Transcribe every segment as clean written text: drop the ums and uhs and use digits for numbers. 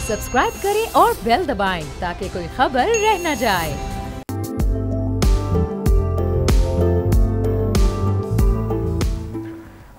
Subscribe करें और bell दबाएं ताकि कोई खबर रह न जाए।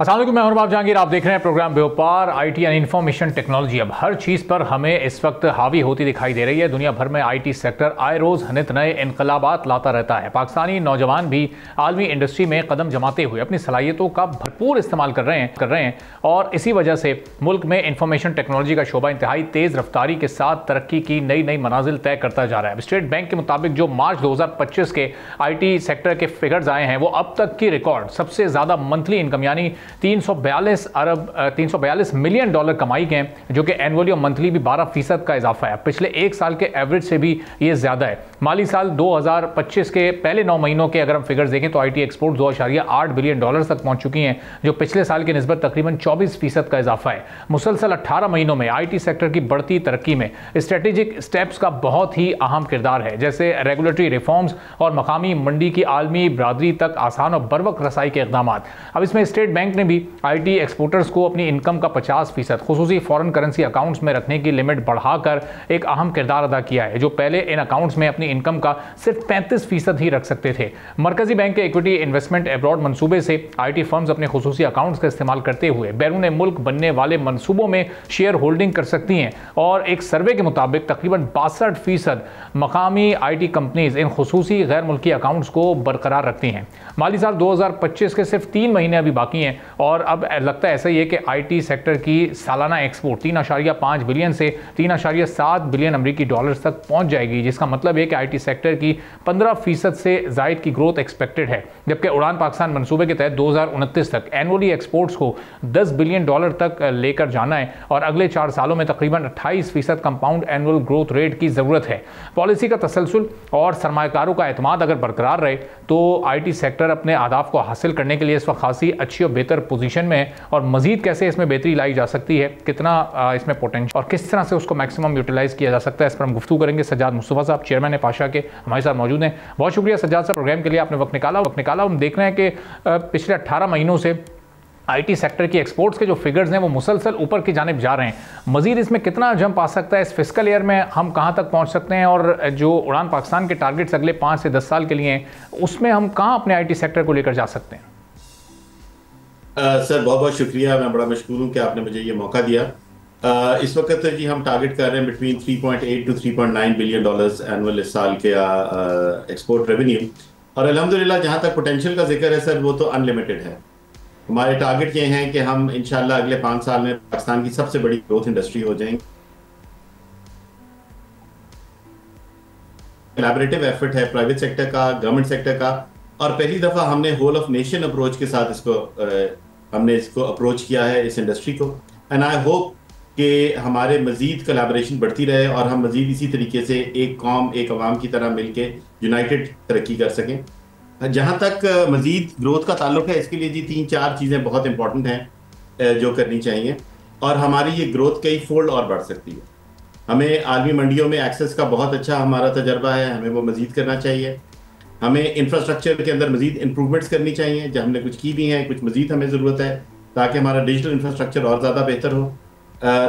अस्सलाम वालेकुम, मैं हूं जहांगीर। आप देख रहे हैं प्रोग्राम व्यापार, आईटी एंड इंफॉर्मेशन टेक्नोलॉजी। अब हर चीज़ पर हमें इस वक्त हावी होती दिखाई दे रही है। दुनिया भर में आईटी सेक्टर आए रोज़ नित नए इनकलाबात लाता रहता है। पाकिस्तानी नौजवान भी आलमी इंडस्ट्री में कदम जमाते हुए अपनी सलाहियतों का भरपूर इस्तेमाल कर रहे हैं और इसी वजह से मुल्क में इंफॉर्मेशन टेक्नोलॉजी का शोबा इंतहाई तेज़ रफ्तारी के साथ तरक्की की नई मनाजिल तय करता जा रहा है। स्टेट बैंक के मुताबिक जो मार्च 2025 के आई सेक्टर के फिगर्स आए हैं, वो अब तक की रिकॉर्ड सबसे ज़्यादा मंथली इनकम यानी 342 मिलियन डॉलर कमाई के हैं, जो कि एनुअली और मंथली भी 12% का इजाफा है। पिछले एक साल के एवरेज से भी ये ज़्यादा है। माली साल 2025 के पहले 9 महीनों के अगर हम फिगर्स देखें तो आईटी एक्सपोर्ट 2.8 बिलियन डॉलर तक पहुंच चुकी हैं, जो पिछले साल की निस्बत तकरीबन 24% का इजाफा है। मुसलसल 18 महीनों में आईटी सेक्टर की बढ़ती तरक्की में स्ट्रेटेजिक स्टेप्स का बहुत ही अहम किरदार है, जैसे रेगुलेटरी रिफॉर्म्स और मकामी मंडी की आलमी बरादरी तक आसान और बरवक्त रसाई के इक़दाम। अब इसमें स्टेट बैंक ने भी आईटी एक्सपोर्टर्स को अपनी इनकम का 50% खुसूसी फॉरेन करेंसी अकाउंट्स में रखने की लिमिट बढ़ाकर एक अहम किरदार अदा किया है, जो पहले इन अकाउंट्स में अपनी इनकम का सिर्फ 35% ही रख सकते थे। मरकजी बैंक के इक्विटी इन्वेस्टमेंट एब्रॉड मंसूबे से आईटी फर्म्स अपने खुसूसी अकाउंट्स का इस्तेमाल करते हुए बैरून मुल्क बनने वाले मंसूबों में शेयर होल्डिंग कर सकती हैं और एक सर्वे के मुताबिक तकरीबन 62% मकामी आईटी कंपनीज इन खुसूसी गैर मुल्की अकाउंट्स को बरकरार रखती हैं। माली साल 2025 के सिर्फ 3 महीने अभी बाकी हैं और अब लगता है ऐसा ही है कि आईटी सेक्टर की सालाना एक्सपोर्ट 3.5 बिलियन से 3.7 बिलियन अमेरिकी डॉलर्स तक पहुंच जाएगी, जिसका मतलब है कि आईटी सेक्टर की 15% से जायद की ग्रोथ एक्सपेक्टेड है। जबकि उड़ान पाकिस्तान मंसूबे के तहत 2029 तक एनुअली एक्सपोर्ट्स को 10 बिलियन डॉलर तक लेकर जाना है और अगले 4 सालों में तकरीबन 28% कंपाउंड एनुअल ग्रोथ रेट की ज़रूरत है। पॉलिसी का तसलसल और सरमायाकारों का एतमाद अगर बरकरार रहे तो आईटी सेक्टर अपने अहदाफ को हासिल करने के लिए इस वक्त खासी अच्छी और बेहतर पोजीशन में है और मजीद कैसे इसमें बेहतरी लाई जा सकती है, कितना इसमें पोटेंशियल और किस तरह से उसको मैक्सिमम यूटिलाइज किया जा सकता है, इस पर हम गुफ्तगू करेंगे। सज्जाद मुस्तफ़ा साहब, चेयरमैन पाशा के, हमारे साथ मौजूद हैं। बहुत शुक्रिया सज्जाद साहब, प्रोग्राम के लिए आपने वक्त निकाला। हम देख रहे हैं कि पिछले 18 महीनों से आईटी सेक्टर की एक्सपोर्ट्स के जो फिगर्स हैं वो मुसलसल ऊपर की जानिब जा रहे हैं। मजीद इसमें कितना जंप आ सकता है, इस फिस्कल ईयर में हम कहां तक पहुंच सकते हैं और जो उड़ान पाकिस्तान के टारगेट्स अगले 5 से 10 साल के लिए हैं, उसमें हम कहां अपने आईटी सेक्टर को लेकर जा सकते हैं? सर बहुत शुक्रिया, मैं बड़ा मशकूर हूँ कि आपने मुझे ये मौका दिया। इस वक्त जी हम टारगेट कर रहे हैं between 3.8 to 3.9 billion dollars annual इस साल के एक्सपोर्ट रेवेन्यू, और अल्हम्दुलिल्लाह जहाँ तक पोटेंशियल का जिक्र है सर वो तो अनलिमिटेड है। हमारे टारगेट ये हैं कि हम इंशाल्लाह अगले 5 साल में पाकिस्तान की सबसे बड़ी ग्रोथ इंडस्ट्री हो जाएंगे। कोलैबोरेटिव एफर्ट है प्राइवेट सेक्टर का, गवर्नमेंट सेक्टर का, और पहली दफ़ा हमने होल ऑफ नेशन अप्रोच के साथ इसको अप्रोच किया है इस इंडस्ट्री को। एंड आई होप कि हमारे मज़ीद कोलैबोरेशन बढ़ती रहे और हम मज़ीद इसी तरीके से एक कौम एक अवाम की तरह मिलके यूनाइटेड तरक्की कर सकें। जहाँ तक मज़ीद ग्रोथ का ताल्लुक है, इसके लिए जी 3-4 चीज़ें बहुत इंपॉर्टेंट हैं जो करनी चाहिए और हमारी ये ग्रोथ कई फोल्ड और बढ़ सकती है। हमें आलमी मंडियों में एक्सेस का बहुत अच्छा हमारा तजर्बा है, हमें वो मज़ीद करना चाहिए। हमें इंफ्रास्ट्रक्चर के अंदर मज़ीद इंप्रूवमेंट्स करनी चाहिए, जब हमने कुछ की भी हैं, कुछ मज़ीद हमें ज़रूरत है ताकि हमारा डिजिटल इंफ्रास्ट्रक्चर और ज़्यादा बेहतर हो,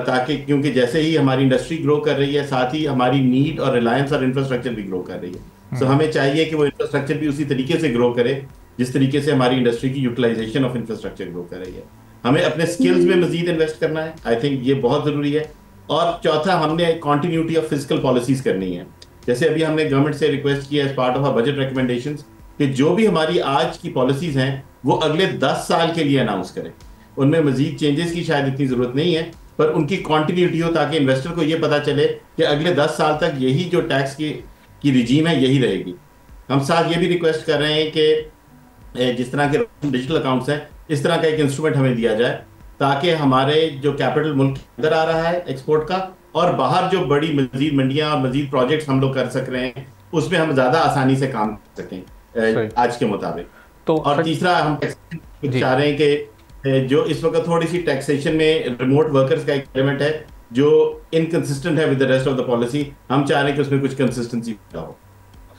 ताकि क्योंकि जैसे ही हमारी इंडस्ट्री ग्रो कर रही है साथ ही हमारी नीड और रिलायंस और इंफ्रास्ट्रक्चर भी ग्रो कर रही है। सो हमें चाहिए कि वो इंफ्रास्ट्रक्चर भी उसी तरीके से ग्रो करे जिस तरीके से हमारी इंडस्ट्री की यूटिलाइजेशन ऑफ इंफ्रास्ट्रक्चर ग्रो कर रही है। हमें अपने स्किल्स में मज़ीद इन्वेस्ट करना है, आई थिंक ये बहुत ज़रूरी है। और चौथा, हमने कॉन्टीन्यूटी ऑफ फिजिकल पॉलिसीज़ करनी है। जैसे अभी हमने गवर्नमेंट से रिक्वेस्ट किया as part of our budget recommendations कि जो भी हमारी आज की पॉलिसीज़ हैं वो अगले 10 साल के लिए अनाउंस करें। उनमें मज़ीद चेंजेस की शायद इतनी ज़रूरत नहीं है, पर उनकी कॉन्टीन्यूटी हो ताकि इन्वेस्टर को ये पता चले कि अगले 10 साल तक यही जो टैक्स की रिजीम है यही रहेगी। हम साथ ये भी रिक्वेस्ट कर रहे हैं कि जिस तरह के डिजिटल अकाउंट्स हैं इस तरह का एक इंस्ट्रूमेंट हमें दिया जाए ताकि हमारे जो कैपिटल मुल्क के अंदर आ रहा है एक्सपोर्ट का और बाहर जो बड़ी मजीद मंडियां और मजीद प्रोजेक्ट्स हम लोग कर सक रहे हैं उसमें हम ज़्यादा आसानी से काम कर सकें आज के मुताबिक। तो और तीसरा हम चाह रहे हैं कि जो इस वक्त थोड़ी सी टैक्सेशन में रिमोट वर्कर्स का एक एलिमेंट है जो इनकंसिस्टेंट है with the rest of the policy, हम चाह रहे हैं कि उसमें कुछ कंसिस्टेंसी हो।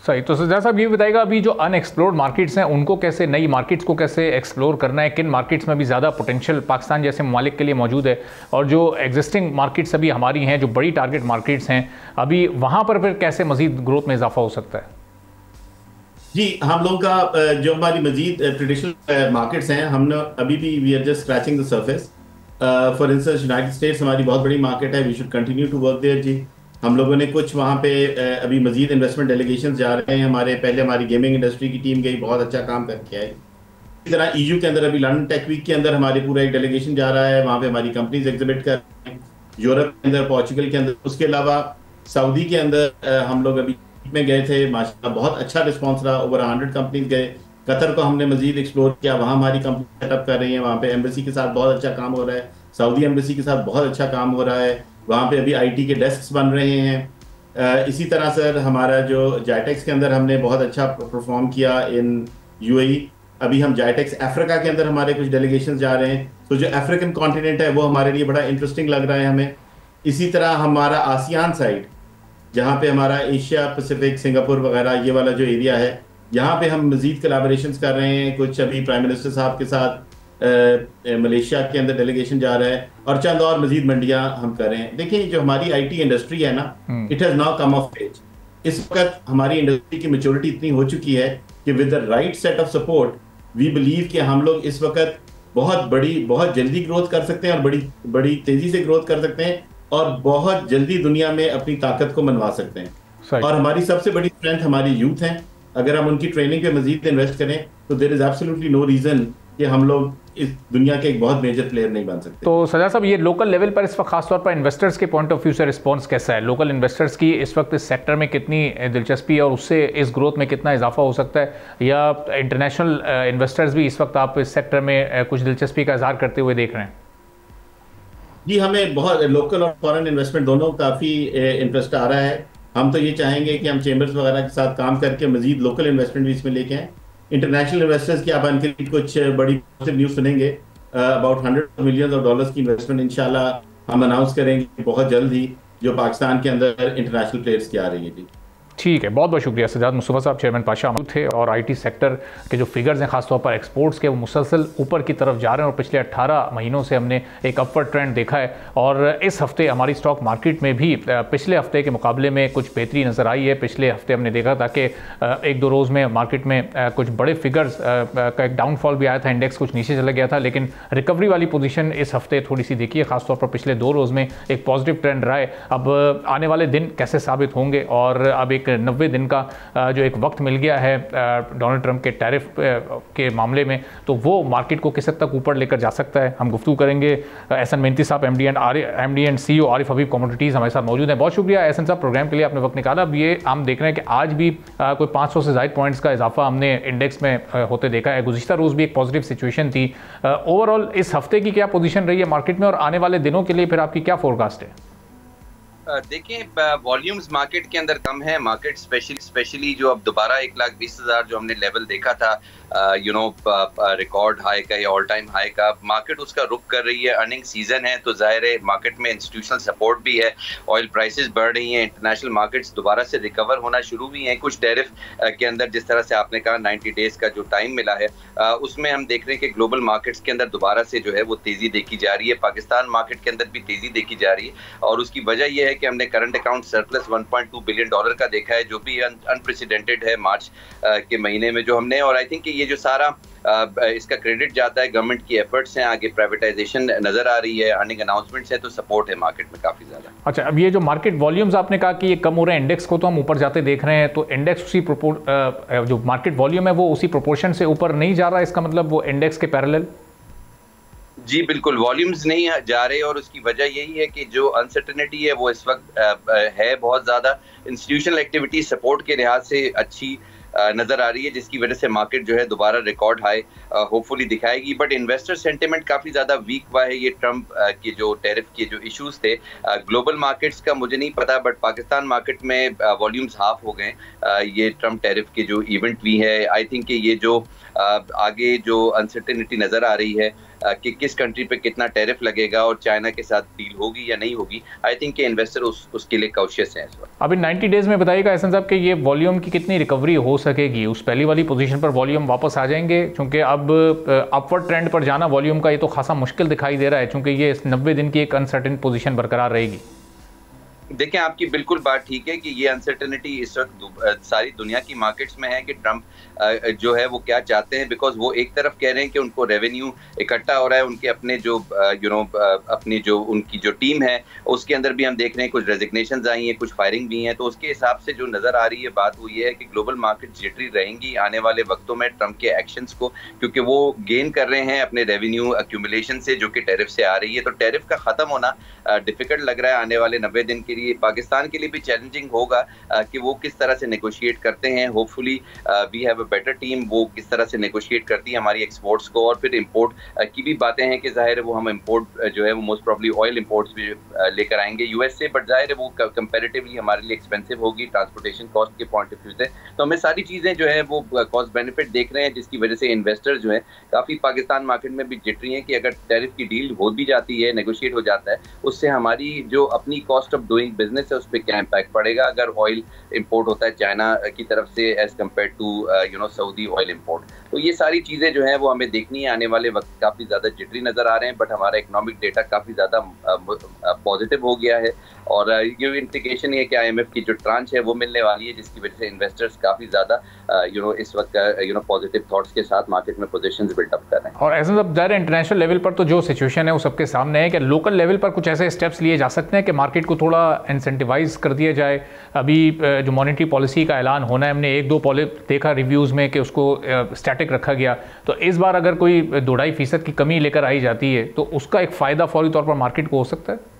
सही। तो सज्जाद साहब ये बताइएगा, अभी जो अनएक्सप्लोर्ड मार्केट्स हैं उनको कैसे, नई मार्केट्स को कैसे एक्सप्लोर करना है, किन मार्केट्स में भी ज़्यादा पोटेंशियल पाकिस्तान जैसे ममालिक के लिए मौजूद है, और जो एग्जिस्टिंग मार्केट्स अभी हमारी हैं, जो बड़ी टारगेट मार्केट्स हैं, अभी वहाँ पर फिर कैसे मजीद ग्रोथ में इजाफा हो सकता है? जी, हम लोगों का जो हमारी मजीद ट्रेडिशनल मार्केट्स हैं, हम अभी भी we are just scratching the surface. For instance United States हमारी बहुत बड़ी मार्केट है, we should continue to work there जी। हम लोगों ने कुछ वहाँ पे अभी मजीद इन्वेस्टमेंट डेलीगेशन जा रहे हैं। पहले हमारी गेमिंग इंडस्ट्री की टीम गई, बहुत अच्छा काम करके आई। इसी तरह EU के अंदर अभी लंदन टेक वीक के अंदर हमारे पूरा एक डेलीगेशन जा रहा है, वहाँ पे हमारी कंपनीज एग्जिबिट कर रही हैं, यूरोप के अंदर, पोर्चुगल के अंदर। उसके अलावा सऊदी के अंदर हम लोग अभी में गए थे, माशाल्लाह बहुत अच्छा रिस्पॉन्स रहा, ओवर 100 कंपनीज गए। कतर को हमने मजीद एक्सप्लोर किया, वहाँ हमारी कंपनी सेटअप कर रही है, वहाँ पे एम्बेसी के साथ बहुत अच्छा काम हो रहा है, सऊदी एम्बेसी के साथ बहुत अच्छा काम हो रहा है, वहाँ पे अभी IT के डेस्क बन रहे हैं। इसी तरह सर हमारा जो जायटेक्स के अंदर हमने बहुत अच्छा परफॉर्म किया इन UAE। अभी हम जायटेक्स अफ्रीका के अंदर हमारे कुछ डेलीगेशन जा रहे हैं, तो जो अफ्रीकन कॉन्टिनेंट है वो हमारे लिए बड़ा इंटरेस्टिंग लग रहा है हमें। इसी तरह हमारा आसियान साइड, जहाँ पे हमारा एशिया पैसिफिक, सिंगापुर वगैरह ये वाला जो एरिया है, यहाँ पे हम मजीद कोलैबोरेशंस कर रहे हैं। कुछ अभी प्राइम मिनिस्टर साहब के साथ मलेशिया के अंदर डेलीगेशन जा रहा है, और चंद और मजीद मंडियां हम कर रहे हैं। देखिए, जो हमारी IT इंडस्ट्री है ना, it has now come of age. इस वक्त हमारी इंडस्ट्री की मैच्योरिटी इतनी हो चुकी है कि with the right set of support we believe कि हम लोग इस वक्त बहुत जल्दी ग्रोथ कर सकते हैं, और बड़ी तेजी से ग्रोथ कर सकते हैं, और बहुत जल्दी दुनिया में अपनी ताकत को मनवा सकते हैं। और हमारी सबसे बड़ी स्ट्रेंथ हमारी यूथ है। अगर हम उनकी ट्रेनिंग पे मजीद इन्वेस्ट करें तो there is absolutely no reason कि हम लोग इस दुनिया के एक बहुत मेजर प्लेयर नहीं बन सकते। तो सज्जाद साहब, ये लोकल लेवल पर इस वक्त खासतौर पर इन्वेस्टर्स के पॉइंट ऑफ व्यू से रिस्पांस कैसा है? लोकल इन्वेस्टर्स की इस वक्त इस सेक्टर में कितनी दिलचस्पी है, और उससे इस ग्रोथ में कितना इजाफा हो सकता है, या इंटरनेशनल इन्वेस्टर्स भी इस वक्त आप इस सेक्टर में कुछ दिलचस्पी का इजहार करते हुए देख रहे हैं? जी, हमें बहुत लोकल और फॉरेन इन्वेस्टमेंट दोनों काफ़ी इंटरेस्ट आ रहा है। हम तो ये चाहेंगे कि हम चेंबर्स वगैरह के साथ काम करके मजीद लोकल इन्वेस्टमेंट भी इसमें लेके आएँ। इंटरनेशनल इन्वेस्टर्स की आप इनकी कुछ बड़ी न्यूज़ सुनेंगे, अबाउट $100 मिलियन की इन्वेस्टमेंट इंशाल्लाह हम अनाउंस करेंगे बहुत जल्द ही, जो पाकिस्तान के अंदर इंटरनेशनल प्लेयर्स की आ रही है। जी ठीक है, बहुत बहुत शुक्रिया सज्जाद मुस्तफ़ा साहब। चेयरमैन पाशा अमल थे, और IT सेक्टर के जो फिगर्स हैं खासतौर पर एक्सपोर्ट्स के, वो मुसलसल ऊपर की तरफ जा रहे हैं, और पिछले 18 महीनों से हमने एक अपवर्ड ट्रेंड देखा है। और इस हफ्ते हमारी स्टॉक मार्केट में भी पिछले हफ्ते के मुकाबले में कुछ बेहतरी नज़र आई है। पिछले हफ्ते हमने देखा था कि 1-2 रोज़ में मार्केट में कुछ बड़े फिगर्स का एक डाउनफॉल भी आया था, इंडेक्स कुछ नीचे चला गया था, लेकिन रिकवरी वाली पोजीशन इस हफ्ते थोड़ी सी देखी है। खासतौर पर पिछले 2 रोज़ में एक पॉजिटिव ट्रेंड रहा है। अब आने वाले दिन कैसे साबित होंगे, और अब एक 90 दिन का जो एक वक्त मिल गया है डोनाल्ड ट्रंप के टैरिफ के मामले में, तो वो मार्केट को किस हद तक ऊपर लेकर जा सकता है, हम गुफ्तगू करेंगे। एहसन मेहनती साहब, MD and CEO Arif Habib commodities हमारे साथ मौजूद हैं। बहुत शुक्रिया एहसन साहब, प्रोग्राम के लिए आपने वक्त निकाला। अब ये हम देख रहे हैं कि आज भी कोई 500 से ज़ायद पॉइंट्स का इजाफा हमने इंडेक्स में होते देखा है। गुज़िश्ता रोज़ भी एक पॉजिटिव सिचुएशन थी। ओवरऑल इस हफ्ते की क्या पोजीशन रही है मार्केट में, और आने वाले दिनों के लिए फिर आपकी क्या फोरकास्ट है? देखिए, वॉल्यूम्स मार्केट के अंदर कम है। मार्केट स्पेशली जो अब दोबारा 1,20,000 जो हमने लेवल देखा था रिकॉर्ड हाई का या ऑल टाइम हाई का, मार्केट उसका रुख कर रही है। अर्निंग सीजन है, तो जाहिर है मार्केट में इंस्टीट्यूशनल सपोर्ट भी है, ऑयल प्राइसेस बढ़ रही हैं, इंटरनेशनल मार्केट्स दोबारा से रिकवर होना शुरू हुई हैं। कुछ टैरिफ के अंदर, जिस तरह से आपने कहा 90 डेज का जो टाइम मिला है, उसमें हम देख रहे हैं कि ग्लोबल मार्केट्स के अंदर दोबारा से जो है वो तेज़ी देखी जा रही है। पाकिस्तान मार्केट के अंदर भी तेज़ी देखी जा रही है, और उसकी वजह यह है कि हमने करंट अकाउंट सरप्लस $1.2 बिलियन का देखा है, जो भी अनप्रेसिडेंटेड है मार्च के महीने में जो हमने। और आई थिंक ये जो सारा इसका क्रेडिट जाता है गवर्नमेंट की एफर्ट्स हैं, आगे प्राइवेटाइजेशन नजर आ रही है, अर्निंग अनाउंसमेंट्स है, तो सपोर्ट है मार्केट में काफी ज्यादा। अच्छा, अब ये जो मार्केट वॉल्यूम्स आपने कहा कि ये कम हो रहे हैं, इंडेक्स को तो हम ऊपर जाते देख रहे हैं, तो इंडेक्स उसी जो मार्केट वॉल्यूम है वो उसी प्रोपोर्शन से ऊपर नहीं जा रहा, इसका मतलब वो इंडेक्स के पैरेलल? जी बिल्कुल, वॉल्यूम्स नहीं जा रहे, और उसकी वजह यही है कि जो अनसर्टेनिटी है वो इस वक्त है बहुत ज़्यादा। इंस्टीट्यूशनल एक्टिविटी सपोर्ट के लिहाज से अच्छी नज़र आ रही है, जिसकी वजह से मार्केट जो है दोबारा रिकॉर्ड हाई होपफुली दिखाएगी। बट इन्वेस्टर सेंटिमेंट काफ़ी ज़्यादा वीक हुआ है। ये ट्रंप के जो टैरिफ के जो इश्यूज थे, ग्लोबल मार्केट्स का मुझे नहीं पता, बट पाकिस्तान मार्केट में वॉल्यूम्स हाफ हो गए ये ट्रंप टैरिफ के जो इवेंट भी है। आई थिंक कि ये जो आगे जो अनसर्टेनिटी नज़र आ रही है कि किस कंट्री पे कितना टैरिफ लगेगा और चाइना के साथ डील होगी या नहीं होगी, आई थिंक कि इन्वेस्टर उसके लिए कॉशियस हैं इस वक्त। अभी 90 डेज में बताइएगा एहसन साहब कि ये वॉल्यूम की कितनी रिकवरी हो सकेगी, उस पहली वाली पोजीशन पर वॉल्यूम वापस आ जाएंगे? क्योंकि अब अपवर्ड ट्रेंड पर जाना वॉल्यूम का ये तो खासा मुश्किल दिखाई दे रहा है, क्योंकि ये 90 दिन की एक अनसर्टेन पोजीशन बरकरार रहेगी। देखिए, आपकी बिल्कुल बात ठीक है कि ये अनसर्टेनिटी इस वक्त सारी दुनिया की मार्केट्स में है कि ट्रंप जो है वो क्या चाहते हैं, बिकॉज वो एक तरफ कह रहे हैं कि उनको रेवेन्यू इकट्ठा हो रहा है, उनके अपने जो अपनी जो उनकी जो टीम है उसके अंदर भी हम देख रहे हैं कुछ रेजिग्नेशंस आई हैं, कुछ फायरिंग भी हैं, तो उसके हिसाब से जो नज़र आ रही है बात वो ये है कि ग्लोबल मार्केट जिटरी रहेंगी आने वाले वक्तों में ट्रंप के एक्शंस को, क्योंकि वो गेन कर रहे हैं अपने रेवेन्यू एक्यूमुलेशन से जो कि टैरिफ से आ रही है। तो टैरिफ का ख़त्म होना डिफिकल्ट लग रहा है आने वाले 90 दिन के लिए। पाकिस्तान के लिए भी चैलेंजिंग होगा कि वो किस तरह से नेगोशिएट करते हैं। Hopefully we have a better team, वो किस तरह से नेगोशिएट करती है हमारी एक्सपोर्ट्स को। और फिर इंपोर्ट की भी बातें हैं कि जाहिर है वो हम इंपोर्ट जो है वो मोस्ट प्रॉब्ली ऑयल इंपोर्ट्स भी लेकर आएंगे यूएस से, बट जाहिर है वो कंपैरेटिवली हमारे लिए एक्सपेंसिव होगी ट्रांसपोर्टेशन कॉस्ट के पॉइंट ऑफ व्यू से। तो हमें सारी चीज़ें जो है वो कॉस्ट बेनिफिट देख रहे हैं, जिसकी वजह से इन्वेस्टर जो है काफ़ी पाकिस्तान मार्केट में भी जिट रही हैं कि अगर टैरिफ की डील हो भी जाती है, नेगोशिएट हो जाता है, उससे हमारी जो अपनी कॉस्ट ऑफ डूइंग बिजनेस है उस पर क्या इम्पैक्ट पड़ेगा अगर ऑयल इंपोर्ट होता है चाइना की तरफ से as compare to Saudi oil import. तो ये सारी चीज़ें जो है वो हमें देखनी है आने वाले वक्त। काफ़ी ज़्यादा जिटरी नज़र आ रहे हैं, बट हमारा इकोनॉमिक डेटा काफ़ी ज़्यादा पॉजिटिव हो गया है और ये इंडिकेशन है कि IMF की जो ट्रांच है वो मिलने वाली है, जिसकी वजह से इन्वेस्टर्स काफ़ी ज़्यादा इस वक्त पॉजिटिव थॉट्स के साथ मार्केट में पोजीशंस बिल्डअप कर रहे हैं। और ऐसा सब ज़ाहिर इंटरनेशनल लेवल पर तो जो सिचुएशन है वो सबके सामने है कि लोकल लेवल पर कुछ ऐसे स्टेप्स लिए जा सकते हैं कि मार्केट को थोड़ा इंसेंटिवाइज कर दिया जाए। अभी जो मॉनेटरी पॉलिसी का ऐलान होना है, हमने 1-2 देखा रिव्यूज़ में कि उसको स्टैटिक रखा गया, तो इस बार अगर कोई 2-2.5% की कमी लेकर आई जाती है तो उसका एक फ़ायदा फौरी तौर पर मार्केट को हो सकता है।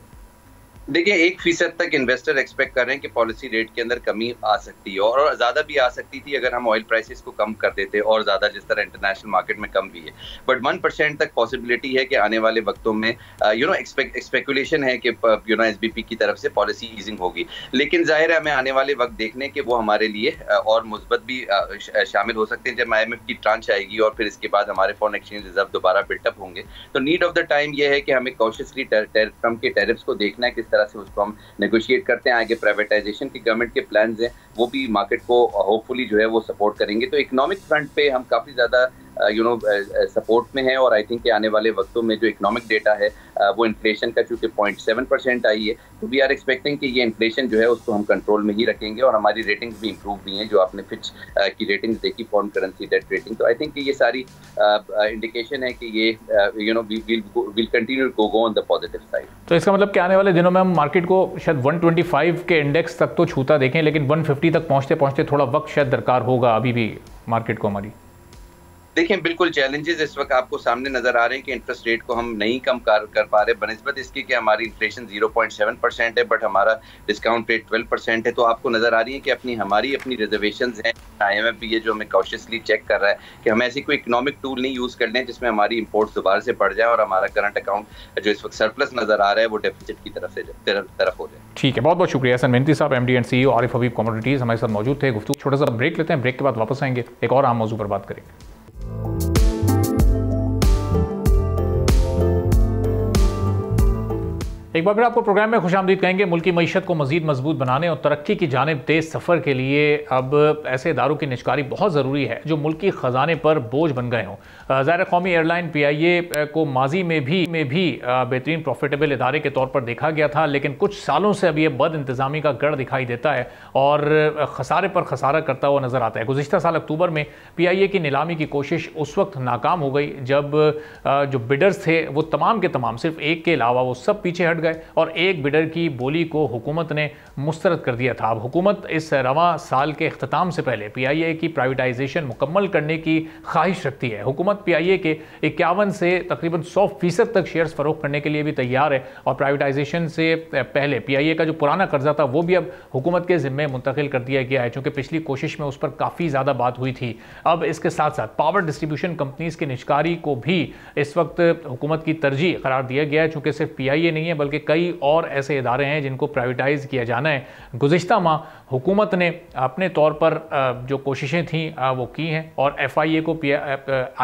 देखिए, 1% तक इन्वेस्टर एक्सपेक्ट कर रहे हैं कि पॉलिसी रेट के अंदर कमी आ सकती है और ज़्यादा भी आ सकती थी अगर हम ऑयल प्राइसेस को कम कर देते और ज़्यादा, जिस तरह इंटरनेशनल मार्केट में कम भी है। बट 1% तक पॉसिबिलिटी है कि आने वाले वक्तों में स्पेकुलेशन है कि SBP की तरफ से पॉलिसी ईजिंग होगी। लेकिन जाहिर है हमें आने वाले वक्त देखने के वो हमारे लिए और मुस्बत भी शामिल हो सकते हैं जब IMF की ट्रांच आएगी और फिर इसके बाद हमारे फॉरेन एक्सचेंज रिजर्व दोबारा बिल्टअप होंगे। तो नीड ऑफ द टाइम ये है कि हमें कॉशियसली ट्रंप के टैरिफ्स को देखना है, किस तरह से उसको हम नेगोशिएट करते हैं। आगे प्राइवेटाइजेशन की गवर्नमेंट के प्लान्स हैं, वो भी मार्केट को होपफुली जो है वो सपोर्ट करेंगे। तो इकोनॉमिक फ्रंट पे हम काफ़ी ज़्यादा सपोर्ट में है और आई थिंक कि आने वाले वक्तों में जो इकोनॉमिक डेटा है वो इन्फ्लेशन का चूंकि 0.7% आई है, तो वी आर एक्सपेक्टिंग कि ये इन्फ्लेशन जो है उसको हम कंट्रोल में ही रखेंगे और हमारी रेटिंग्स भी इंप्रूव हुई हैं। जो आपने फिच की रेटिंग्स देखी, फॉरेन करेंसी डेट रेटिंग, तो आई थिंक कि ये सारी इंडिकेशन है कि ये will continue to go on the positive side. तो इसका मतलब कि आने वाले दिनों में हम मार्केट को शायद 125 के इंडेक्स तक तो छूता देखें, लेकिन 150 तक पहुँचते पहुँचते थोड़ा वक्त शायद दरकार होगा अभी भी मार्केट को हमारी। देखिए, बिल्कुल चैलेंजेस इस वक्त आपको सामने नजर आ रहे हैं कि इंटरेस्ट रेट को हम नहीं कम कर पा रहे बनिस्बत इसकी कि हमारी इन्फ्लेशन 0.7% है, बट हमारा डिस्काउंट रेट 12% है। तो आपको नजर आ रही है कि हमारी अपनी रिजर्वेशंस हैं। IMF भी ये जो हमें कॉशियसली चेक कर रहा है कि हम ऐसी कोई इकोनॉमिक टूल नहीं यूज़ कर लें जिसमें हमारी इंपोर्ट्स दोबारा से बढ़ जाए और हमारा करंट अकाउंट जो इस वक्त सरप्लस नजर आ रहा है वो डेफिसिट की तरफ हो जाए। ठीक है, बहुत बहुत शुक्रिया एहसन मेहनती साहब, MD and CEO Arif Habib commodities हमारे साथ मौजूद थे। गुफ्तगू छोटा सा ब्रेक लेते हैं, ब्रेक के बाद वापस आएंगे, एक और अहम मौजू पर बात करेंगे। एक बार फिर आपको प्रोग्राम में खुशामदीद कहेंगे। मुल्की मईशत को मज़ीद मजबूत बनाने और तरक्की की जानिब तेज़ सफ़र के लिए अब ऐसे इदारों की निजकारी बहुत ज़रूरी है जो मुल्की ख़जाने पर बोझ बन गए हों। ज़ाहिर कौमी एयरलाइन PIA को माजी में भी बेहतरीन प्रॉफिटेबल इदारे के तौर पर देखा गया था, लेकिन कुछ सालों से अब ये बद इंतज़ामी का गढ़ दिखाई देता है और खसारे पर खसारा करता हुआ नज़र आता है। गुज़िश्ता साल अक्टूबर में PIA की नीलामी की कोशिश उस वक्त नाकाम हो गई जब जो बिडर्स थे वो तमाम के तमाम, सिर्फ एक के अलावा वो सब पीछे हट गए और एक बिडर की बोली को हुकूमत ने मुस्तरद कर दिया था। अब हुकूमत इस रवां साल के अख्ताम से पहले PIA की प्राइवेटाइजेशन मुकम्मल करने की ख्वाहिश रखती है। हुकूमत PIA के 51 से तकरीबन 100% तक शेयर्स फरोख्त करने के लिए भी तैयार है और प्राइवेटाइजेशन से पहले PIA का जो पुराना कर्जा था वो भी अब हुकूमत के ज़िम्मे मुंतकिल कर दिया गया है, चूँकि पिछली कोशिश में उस पर काफ़ी ज़्यादा बात हुई थी। अब इसके साथ साथ पावर डिस्ट्रीब्यूशन कंपनीज़ की निजकारी को भी इस वक्त हुकूमत की तरजीह करार दिया गया है, चूँकि सिर्फ PIA नहीं है बल्कि बल्कि कई और ऐसे इदारे हैं जिनको प्राइवेटाइज किया जाना है। गुज़िश्ता माह हुकूमत ने अपने तौर पर जो कोशिशें थी वो की हैं और FIA को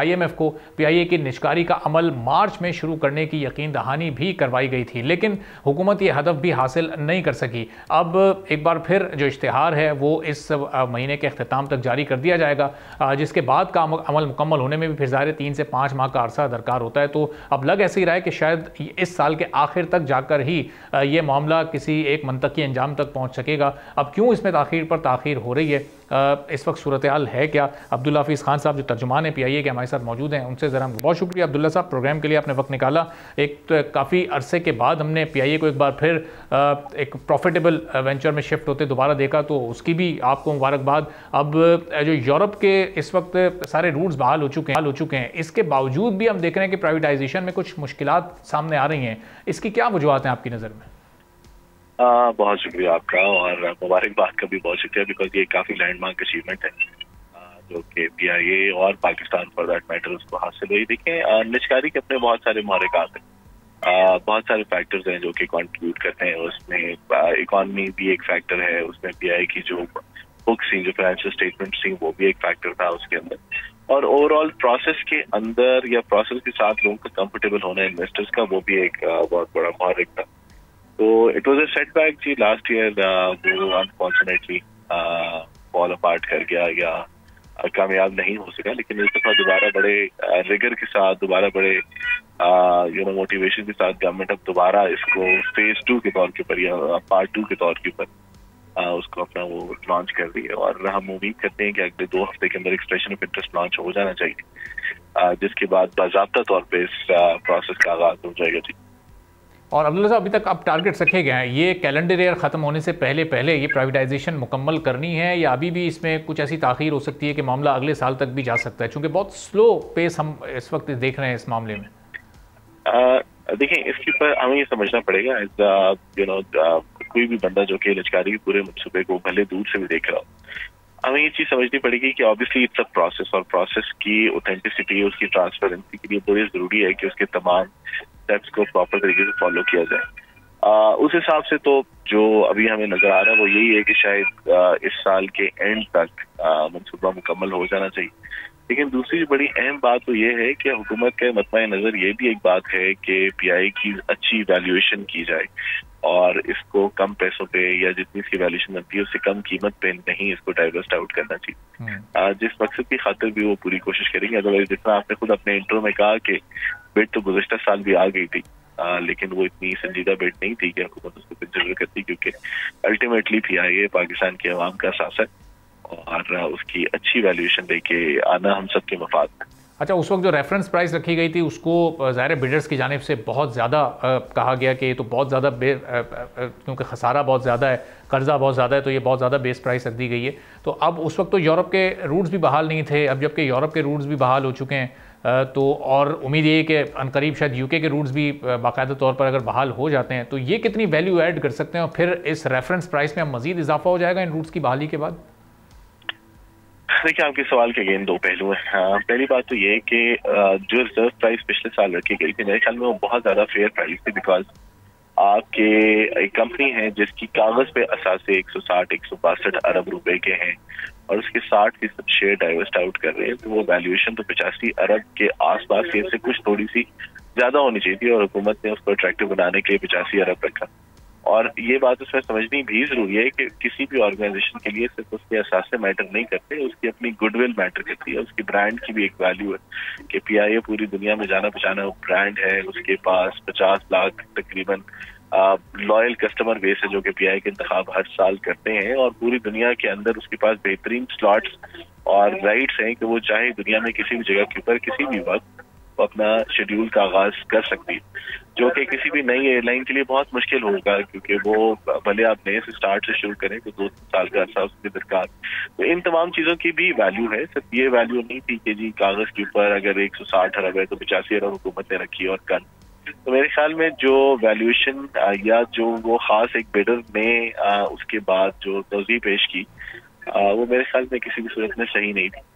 IMF को PIA की निजकारी का अमल मार्च में शुरू करने की यकीन दहानी भी करवाई गई थी, लेकिन हुकूमत ये हदफ भी हासिल नहीं कर सकी। अब एक बार फिर जो इश्तिहार है वो इस महीने के अख्ताम तक जारी कर दिया जाएगा, जिसके बाद का अमल मुकम्मल होने में भी फिर ज़ाहिर 3 से 5 माह का अरसा दरकार होता है। तो अब लग ऐसे ही रहा है कि शायद इस साल के आखिर तक जाकर ही ये मामला किसी एक मंतकी अंजाम तक पहुँच सकेगा। अब क्यों इसमें ताख़ीर पर ताख़ीर हो रही है, इस वक्त सूरत हाल है क्या? अब्दुल्ला हफीज़ खान साहब जो तर्जुमान है PIA के हमारे साथ मौजूद हैं, उनसे ज़रा बहुत शुक्रिया अब्दुल्ला साहब, प्रोग्राम के लिए आपने वक्त निकाला। एक काफ़ी अरसे के बाद हमने PIA को एक बार फिर एक प्रॉफिटेबल वेंचर में शिफ्ट होते दोबारा देखा, तो उसकी भी आपको मुबारकबाद। अब जो यूरोप के इस वक्त सारे रूट्स बहाल हो चुके हैं, इसके बावजूद भी हम देख रहे हैं कि प्राइवेटाइजेशन में कुछ मुश्किलात सामने आ रही हैं। इसकी क्या वजूहत हैं आपकी नज़र में? बहुत शुक्रिया आपका और मुबारकबाद का भी बहुत शुक्रिया, बिकॉज ये काफ़ी लैंडमार्क अचीवमेंट है जो कि PIA और पाकिस्तान फॉर दैट मैटर उसको हासिल हुई। देखें, निजकारी के अपने बहुत सारे महरकात हैं, बहुत सारे फैक्टर्स हैं जो कि कंट्रीब्यूट करते हैं। उसमें इकॉनमी भी एक फैक्टर है, उसमें PIA की जो बुक्स थी, जो फाइनेंशियल स्टेटमेंट थी, वो भी एक फैक्टर था उसके अंदर, और ओवरऑल प्रोसेस के अंदर या प्रोसेस के साथ लोगों का कंफर्टेबल होना इन्वेस्टर्स का, वो भी एक बहुत बड़ा महरक था। तो इट वाज अ सेटबैक जी लास्ट ईयर, वो अनफॉर्चुनेटली फॉल अपार्ट कर गया या कामयाब नहीं हो सका, लेकिन इस दफा दोबारा बड़े रिगर के साथ, दोबारा बड़े मोटिवेशन के साथ गवर्नमेंट अब दोबारा इसको फेज 2 के तौर के ऊपर या पार्ट 2 के तौर के ऊपर उसको अपना वो लॉन्च कर रही है। और हम उम्मीद करते हैं कि अगले 2 हफ्ते के अंदर एक्सप्रेशन ऑफ इंटरेस्ट लॉन्च हो जाना चाहिए, जिसके बाद बाज़ाब्ता तौर पे इस प्रोसेस का आगाज हो जाएगा जी। और अब्दुल्ला साहब, अभी तक अब टारगेट्स रखे गए हैं, ये कैलेंडर ईयर ख़त्म होने से पहले ये प्राइवेटाइजेशन मुकम्मल करनी है, या अभी भी इसमें कुछ ऐसी ताख़ीर हो सकती है कि मामला अगले साल तक भी जा सकता है, चूँकि बहुत स्लो पेस हम इस वक्त देख रहे हैं इस मामले में? देखें, इसके ऊपर हमें ये समझना पड़ेगा, कोई भी बंदा जो कि निजकारी के पूरे मनसूबे को भले दूर से भी देख रहा हो, हमें ये चीज़ समझनी पड़ेगी कि ऑब्वियसली इट्स अ प्रोसेस, और प्रोसेस की ऑथेंटिसिटी, उसकी ट्रांसपेरेंसी के लिए बड़ी ज़रूरी है कि उसके तमाम स्टेप्स को प्रॉपर तरीके से फॉलो किया जाए। उस हिसाब से तो जो अभी हमें नजर आ रहा है वो यही है कि शायद इस साल के एंड तक मनसूबा मुकम्मल हो जाना चाहिए। लेकिन दूसरी बड़ी अहम बात तो ये है कि हुकूमत के मत्मा नज़र ये भी एक बात है कि PIA की अच्छी वैल्यूएशन की जाए और इसको कम पैसों पे या जितनी इसकी वैल्यूएशन बनती है उससे कम कीमत पे नहीं इसको डाइवर्स्ट आउट करना चाहिए। जिस मकसद की खातिर भी वो पूरी कोशिश करेंगे। अदरवाइज जितना आपने खुद अपने इंट्रो में कहा कि बिड तो गुज़श्ता साल भी आ गई थी, लेकिन वो इतनी संजीदा बिड नहीं थी कि हुकूमत उसको कंसिडर करती, क्योंकि अल्टीमेटली PIA पाकिस्तान के अवाम का साथ है और उसकी अच्छी वैल्यूएशन देके आना हम सबके मफाद में। अच्छा, उस वक्त जो रेफरेंस प्राइस रखी गई थी उसको ज़ाहिर बिडर्स की जानिब से बहुत ज़्यादा कहा गया कि ये तो बहुत ज़्यादा क्योंकि खसारा बहुत ज़्यादा है, कर्जा बहुत ज़्यादा है, तो ये बहुत ज़्यादा बेस प्राइस रख दी गई है। तो अब उस वक्त तो यूरोप के रूट्स भी बहाल नहीं थे, अब जबकि यूरोप के रूट्स भी बहाल हो चुके हैं, तो और उम्मीद ये है कि अनकरीब शायद UK के रूट्स भी बाकायदा तौर पर अगर बहाल हो जाते हैं तो ये कितनी वैल्यू ऐड कर सकते हैं और फिर इस रेफरेंस प्राइस में मज़ीद इजाफा हो जाएगा इन रूट्स की बहाली के बाद? देखिए, आपके सवाल के अगेन 2 पहलू हैं। पहली बात तो ये कि जो रिजर्व प्राइस पिछले साल रखी गई थी, मेरे ख्याल में वो बहुत ज़्यादा फेयर प्राइस थी, बिकॉज आपके एक कंपनी है जिसकी कागज़ पे असासे 160-162 अरब रुपए के हैं और उसके 60% शेयर डाइवर्स्ट आउट कर रहे हैं, तो वो वैल्यूएशन तो 85 अरब के आसपास ही से कुछ थोड़ी सी ज़्यादा होनी चाहिए थी और हुकूमत ने उसको अट्रैक्टिव बनाने के लिए 85 अरब रखा। और ये बात उसमें समझनी भी जरूरी है कि किसी भी ऑर्गेनाइजेशन के लिए सिर्फ उसके असासे मैटर नहीं करते, उसकी अपनी गुडविल मैटर करती है, उसकी ब्रांड की भी एक वैल्यू है कि PIA पूरी दुनिया में जाना पहचाना ब्रांड है, उसके पास 50 लाख तकरीबन लॉयल कस्टमर बेस है जो कि PIA के इंतखाब हर साल करते हैं और पूरी दुनिया के अंदर उसके पास बेहतरीन स्लॉट्स और राइट्स हैं कि वो चाहे दुनिया में किसी भी जगह के ऊपर किसी भी वक्त वो अपना शेड्यूल का आगाज कर सकती है, जो कि किसी भी नई एयरलाइन के लिए बहुत मुश्किल होगा, क्योंकि वो भले आप नए से स्टार्ट से शुरू करें तो 2 साल का अर्सा उसकी दरकार। तो इन तमाम चीज़ों की भी वैल्यू है, सिर्फ ये वैल्यू नहीं थी कि जी कागज़ के ऊपर अगर 160 अरब है तो 85 अरब हुकूमत ने रखी और कल। तो मेरे ख्याल में जो वैल्यूएशन या जो वो खास एक बिडर ने उसके बाद जो तौज़ीह पेश की वो मेरे ख्याल में किसी भी सूरत में सही नहीं थी।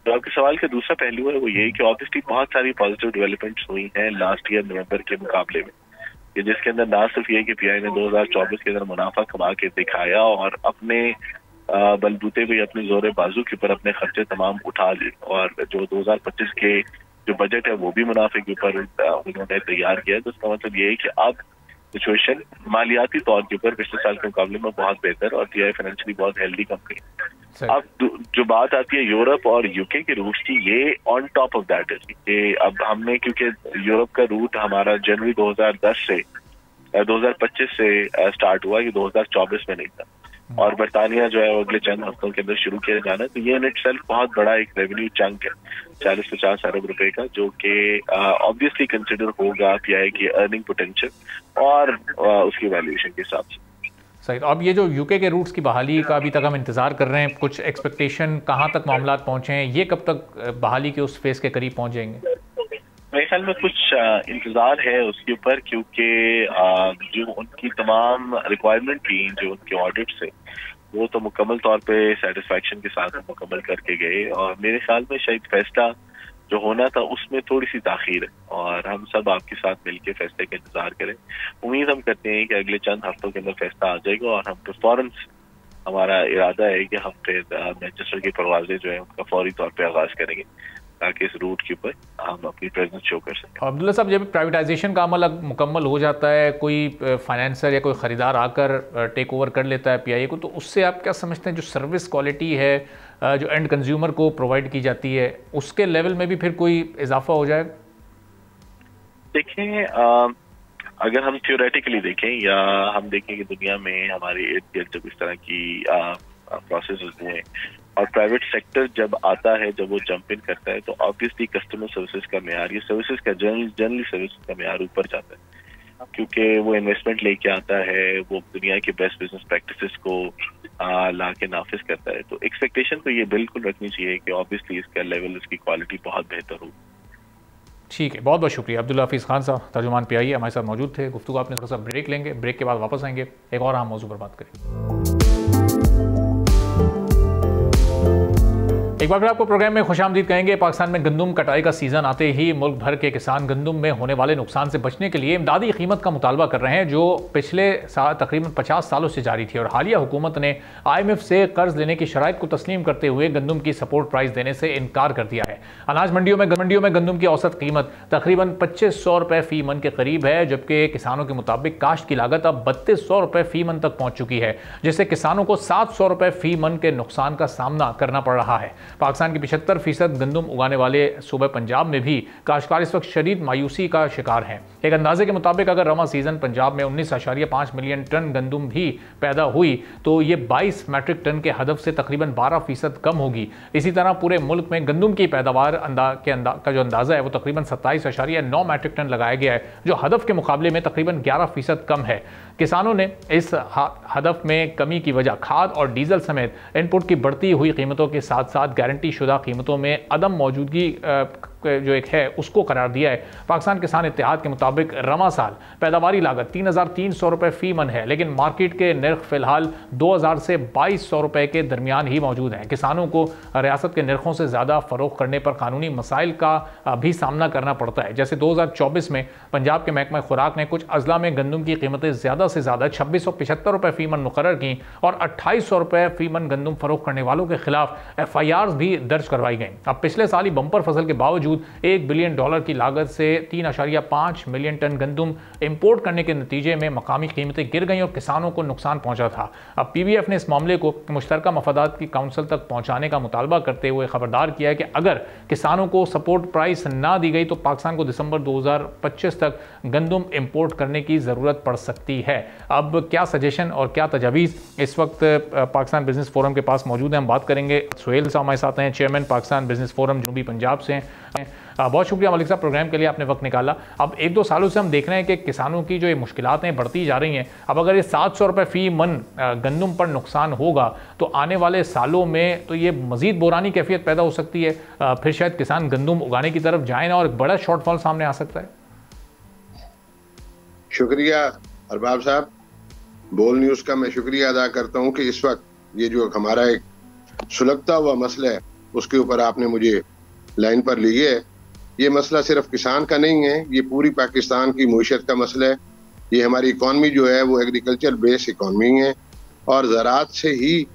तो आपके सवाल का दूसरा पहलू है वो यही कि ऑब्वियसली बहुत सारी पॉजिटिव डेवलपमेंट्स हुई हैं लास्ट ईयर नवंबर के मुकाबले में। कि जिसके अंदर ना सिर्फ ये कि पीआई ने 2024 के अंदर मुनाफा कमा के दिखाया और अपने बलबूते पे अपने जोरे बाजू के ऊपर अपने खर्चे तमाम उठा लिए, और जो 2025 के जो बजट है वो भी मुनाफे के ऊपर उन्होंने तैयार किया। तो इसका मतलब ये है कि अब सिचुएशन मालियाती तौर के ऊपर पिछले साल के मुकाबले में बहुत बेहतर, और पीआई फाइनेंशियली बहुत हेल्दी कंपनी। अब जो बात आती है यूरोप और यूके के रूट की, ये ऑन टॉप ऑफ दैट है कि अब हमने, क्योंकि यूरोप का रूट हमारा जनवरी 2025 से स्टार्ट हुआ, कि 2024 में नहीं था, और बरतानिया जो है वो अगले चंद हफ्तों के अंदर शुरू किया जाना है। तो ये इन इटसेल्फ बहुत बड़ा एक रेवेन्यू चंक है 40-50 अरब रुपए का, जो कि ऑब्वियसली कंसिडर होगा पीआई की अर्निंग पोटेंशियल और उसकी वैल्यूएशन के हिसाब से। सही। तो अब ये जो यूके के रूट्स की बहाली का अभी तक हम इंतजार कर रहे हैं, कुछ एक्सपेक्टेशन कहाँ तक मामला पहुंचे हैं, ये कब तक बहाली के उस फेज के करीब पहुंच जाएंगे? मेरे ख्याल में कुछ इंतजार है उसके ऊपर, क्योंकि जो उनकी तमाम रिक्वायरमेंट थी, जो उनके ऑडिट से, वो तो मुकम्मल तौर पे सेटिस्फैक्शन के साथ मुकम्मल करके गए, और मेरे ख्याल में शायद फैसला जो होना था उसमें थोड़ी सी ताखीर है, और हम सब आपके साथ मिलकर फैसले का इंतजार करें। उम्मीद हम करते हैं कि अगले चंद हफ्तों के अंदर फैसला आ जाएगा, और हम पे फौरन हमारा इरादा है कि हम फिर मैनचेस्टर की परवाजें जो है उनका फौरी तौर पे आगाज करेंगे, ताकि इस रूट के ऊपर हम अपनी प्रेजेंस शो कर सकें। अब्दुल्ला साहब, जब प्राइवेटाइजेशन का अमल मुकम्मल हो जाता है, कोई फाइनेंसर या कोई ख़रीदार आकर टेक ओवर कर लेता है पीआई को, तो उससे आप क्या समझते हैं जो सर्विस क्वालिटी है जो एंड कंज्यूमर को प्रोवाइड की जाती है, उसके लेवल में भी फिर कोई इजाफा हो जाएगा? देखें, अगर हम थ्योरेटिकली देखें या हम देखें कि दुनिया में हमारे इर्द गिर्द जब इस तरह की प्रोसेस हुए और प्राइवेट सेक्टर जब आता है, जब वो जंप इन करता है, तो ऑब्वियसली कस्टमर सर्विसेज का मेयार, ये सर्विसेज का जनरली सर्विसेज का मेयार ऊपर जाता है, क्योंकि वो इन्वेस्टमेंट लेके आता है, वो दुनिया के बेस्ट बिजनेस प्रैक्टिसेस को ला के नाफिज करता है। तो एक्सपेक्टेशन तो ये बिल्कुल रखनी चाहिए कि ऑब्वियसली इसका लेवल, इसकी क्वालिटी बहुत बेहतर हो। ठीक है, बहुत बहुत शुक्रिया। अब्दुल्ला हफीज़ खान साहब, तर्जुमान पीआई हमारे साथ मौजूद थे। गुफ्तगू आपने थोड़ा सा ब्रेक लेंगे, ब्रेक के बाद वापस आएंगे, एक और अहम मौजू पर बात करेंगे। एक बार फिर आपको प्रोग्राम में खुशामदीद कहेंगे। पाकिस्तान में गंदम कटाई का सीज़न आते ही मुल्क भर के किसान गंदम में होने वाले नुकसान से बचने के लिए इमदादी कीमत का मुतालबा कर रहे हैं, जो पिछले तकरीबन 50 सालों से जारी थी। और हालिया हुकूमत ने IMF से कर्ज लेने की शराइत को तस्लीम करते हुए गंदम की सपोर्ट प्राइस देने से इनकार कर दिया है। अनाज मंडियों में गंदम की औसत कीमत तकरीबन 2500 रुपये फी मन के करीब है, जबकि किसानों के मुताबिक काश्त की लागत अब 3200 रुपये फी मन तक पहुँच चुकी है, जिससे किसानों को 700 रुपये फी मन के नुकसान का सामना करना पड़ रहा है। पाकिस्तान की 75% गंदम उगाने वाले सूबे पंजाब में भी काश्तकार इस वक्त शदीद मायूसी का शिकार हैं। एक अंदाजे के मुताबिक अगर रवा सीजन पंजाब में 19.5 मिलियन टन गंदम भी पैदा हुई तो ये 22 मैट्रिक टन के हदफ से तकरीबन 12% कम होगी। इसी तरह पूरे मुल्क में गंदम की पैदावार का जो अंदाजा है वो तकरीबन 27.9 मैट्रिक टन लगाया गया है, जो हदफ के मुकाबले में तकरीबन 11% कम है। किसानों ने इस हदफ में कमी की वजह खाद और डीजल समेत इनपुट की बढ़ती हुई कीमतों के साथ साथ गारंटी शुदा कीमतों में अदम मौजूदगी जो एक है उसको करार दिया है। पाकिस्तान किसान इत्तेहाद के मुताबिक रवा साल पैदावारी लागत 3300 रुपये फी मन है, लेकिन मार्केट के नर्ख फिलहाल 2000 से 2200 रुपये के दरमियान ही मौजूद हैं। किसानों को रियासत के नरखों से ज़्यादा फ़रोख्त करने पर कानूनी मसाइल का भी सामना करना पड़ता है। जैसे 2024 में पंजाब के महकमा खुराक ने कुछ अजला में गंदम की कीमतें ज़्यादा से ज़्यादा 2675 रुपये फी मन मुकर्रर की और 2800 रुपये फी मन गंदम फरोख्त करने वालों के खिलाफ FIRs भी दर्ज करवाई गई। अब पिछले साल ही बम्पर फसल के बावजूद $1 बिलियन की लागत से 3.5 मिलियन टन गंदम इंपोर्ट करने के नतीजे में मकामी कीमतें गिर गईं और किसानों को नुकसान पहुंचा था। अब PBF ने इस मामले को मुश्तरका मफादात की काउंसिल तक पहुंचाने का मुतालबा करते हुए खबरदार किया है कि अगर किसानों को सपोर्ट प्राइस ना दी गई तो पाकिस्तान को दिसंबर 2025 तक गंदम इंपोर्ट करने की ज़रूरत पड़ सकती है। अब क्या सजेशन और क्या तजावीज़ इस वक्त पाकिस्तान बिजनेस फोरम के पास मौजूद हैं, हम बात करेंगे। सुहेल साहब हमारे साथ हैं, चेयरमैन पाकिस्तान बिजनेस फोरम जनूबी पंजाब से हैं। बहुत शुक्रिया मलिक साहब, प्रोग्राम के लिए आपने वक्त निकाला। अब 1-2 सालों से हम देख रहे हैं कि किसानों की जो ये मुश्किलात हैं बढ़ती जा रही हैं। अब अगर ये 700 रुपये फी मन गंदम पर नुकसान होगा तो आने वाले सालों में तो ये मजीद बुरानी कैफियत पैदा हो सकती है, फिर शायद किसान गंदम उगाने की तरफ जाए ना और एक बड़ा शॉर्टफॉल सामने आ सकता है। शुक्रिया अरबाब साहब, बोल न्यूज़ का मैं शुक्रिया अदा करता हूँ कि इस वक्त ये जो हमारा एक सुलगता हुआ मसला है उसके ऊपर आपने मुझे लाइन पर ली है। ये मसला सिर्फ किसान का नहीं है, ये पूरी पाकिस्तान की मईशत का मसला है। ये हमारी इकॉनमी जो है वो एग्रीकल्चर बेस्ड इकॉनमी है और ज़राअत से ही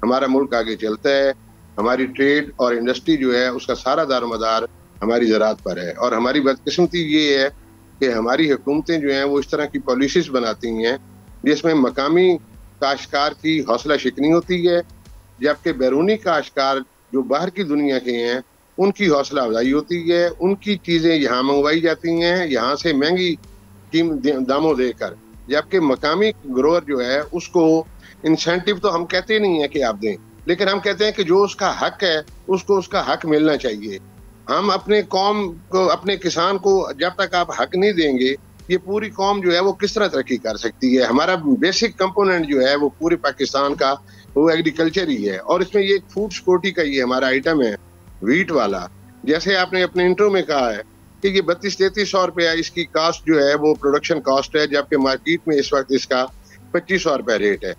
हमारा मुल्क आगे चलता है। हमारी ट्रेड और इंडस्ट्री जो है उसका सारा दारोमदार हमारी ज़राअत पर है। और हमारी बदकिस्मती ये है कि हमारी हुकूमतें जो हैं वो इस तरह की पॉलिसीज़ बनाती हैं जिसमें मकामी काश्तकार की हौसला शिकनी होती है, जबकि बैरूनी काश्तकार जो बाहर की दुनिया के हैं उनकी हौसला अफजाई होती है। उनकी चीज़ें यहाँ मंगवाई जाती हैं, यहाँ से महंगी दामों देकर, जबकि मकामी ग्रोअर जो है उसको इंसेंटिव तो हम कहते नहीं है कि आप दें, लेकिन हम कहते हैं कि जो उसका हक है उसको उसका हक मिलना चाहिए। हम अपने कौम को, अपने किसान को जब तक आप हक नहीं देंगे, ये पूरी कौम जो है वो किस तरह तरक्की कर सकती है। हमारा बेसिक कंपोनेंट जो है वो पूरे पाकिस्तान का वो एग्रीकल्चर ही है और इसमें ये फूड सिक्योरिटी का ये हमारा आइटम है वीट वाला। जैसे आपने अपने इंट्रो में कहा है कि ये 3200-3300 रुपया इसकी कास्ट जो है वो प्रोडक्शन कास्ट है, जबकि मार्केट में इस वक्त इसका 2500 रुपया रेट है।